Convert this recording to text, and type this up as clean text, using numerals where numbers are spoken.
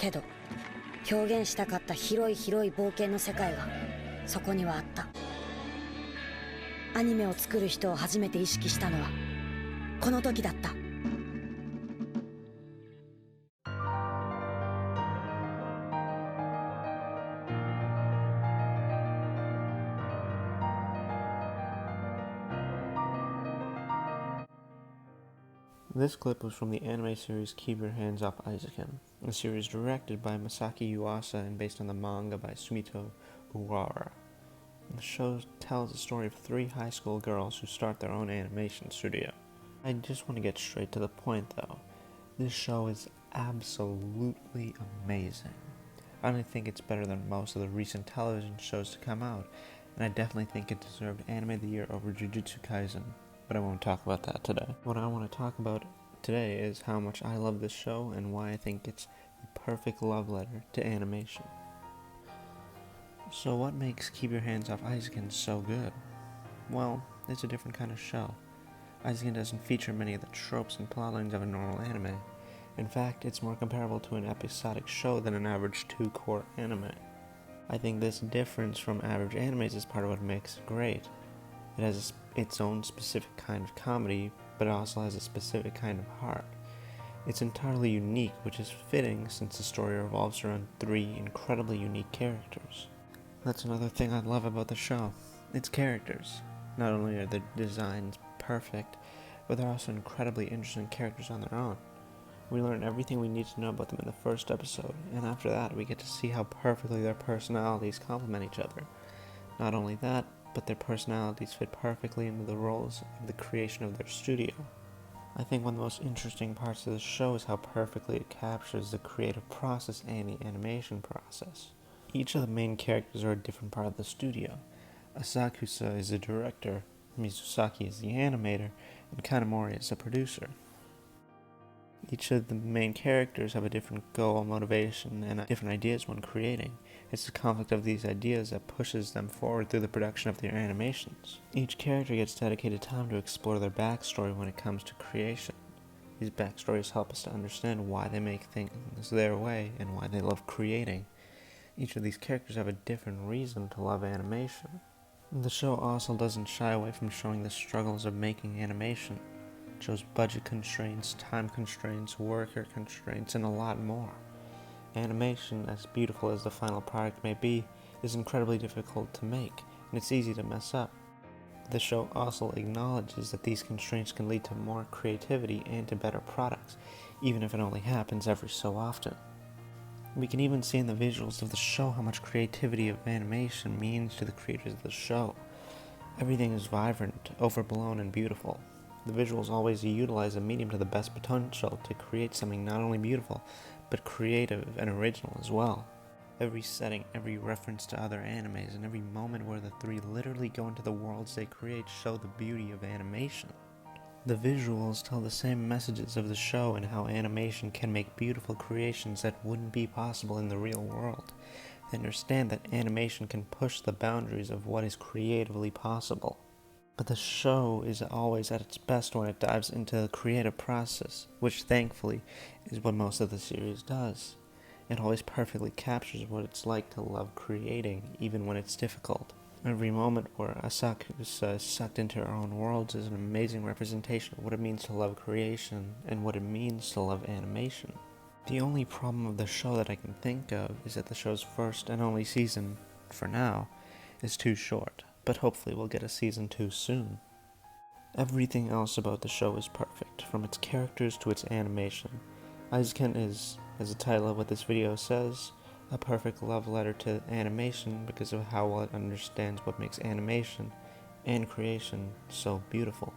けど表現したかった広い広い冒険の世界がそこにはあった。アニメを作る人を初めて意識したのはこの時だった。This clip was from the anime series Keep Your Hands Off Eizouken, a series directed by Masaki Yuasa and based on the manga by Sumito Uwara. The show tells the story of 3 high school girls who start their own animation studio. I just want to get straight to the point though. This show is absolutely amazing. I don't think it's better than most of the recent television shows to come out, and I definitely think it deserved Anime of the Year over Jujutsu Kaisen. But I won't talk about that today. What I want to talk about today is how much I love this show and why I think it's the perfect love letter to animation. So what makes Keep Your Hands Off Eizouken so good? Well, it's a different kind of show. Eizouken doesn't feature many of the tropes and plotlines of a normal anime. In fact, it's more comparable to an episodic show than an average 2-core anime. I think this difference from average animes is part of what makes it great. It has its own specific kind of comedy, but it also has a specific kind of heart. It's entirely unique, which is fitting since the story revolves around 3 incredibly unique characters. That's another thing I love about the show. Its characters. Not only are their designs perfect, but they're also incredibly interesting characters on their own. We learn everything we need to know about them in the first episode, and after that we get to see how perfectly their personalities complement each other. Not only that, but their personalities fit perfectly into the roles of the creation of their studio. I think one of the most interesting parts of the show is how perfectly it captures the creative process and the animation process. Each of the main characters are a different part of the studio. Asakusa is the director, Mizusaki is the animator, and Kanamori is the producer. Each of the main characters have a different goal, motivation, and different ideas when creating. It's the conflict of these ideas that pushes them forward through the production of their animations. Each character gets dedicated time to explore their backstory when it comes to creation. These backstories help us to understand why they make things their way and why they love creating. Each of these characters have a different reason to love animation. The show also doesn't shy away from showing the struggles of making animation. It shows budget constraints, time constraints, worker constraints, and a lot more. Animation, as beautiful as the final product may be, is incredibly difficult to make, and it's easy to mess up. The show also acknowledges that these constraints can lead to more creativity and to better products, even if it only happens every so often. We can even see in the visuals of the show how much creativity of animation means to the creators of the show. Everything is vibrant, overblown, and beautiful. The visuals always utilize a medium to the best potential to create something not only beautiful, but creative and original as well. Every setting, every reference to other animes, and every moment where the 3 literally go into the worlds they create show the beauty of animation. The visuals tell the same messages of the show and how animation can make beautiful creations that wouldn't be possible in the real world. They understand that animation can push the boundaries of what is creatively possible. But the show is always at its best when it dives into the creative process, which thankfully is what most of the series does. It always perfectly captures what it's like to love creating, even when it's difficult. Every moment where Asakusa is sucked into her own worlds is an amazing representation of what it means to love creation and what it means to love animation. The only problem of the show that I can think of is that the show's first and only season, for now, is too short. But hopefully we'll get a season 2 soon. Everything else about the show is perfect, from its characters to its animation. Eizouken is, as the title of what this video says, a perfect love letter to animation because of how well it understands what makes animation and creation so beautiful.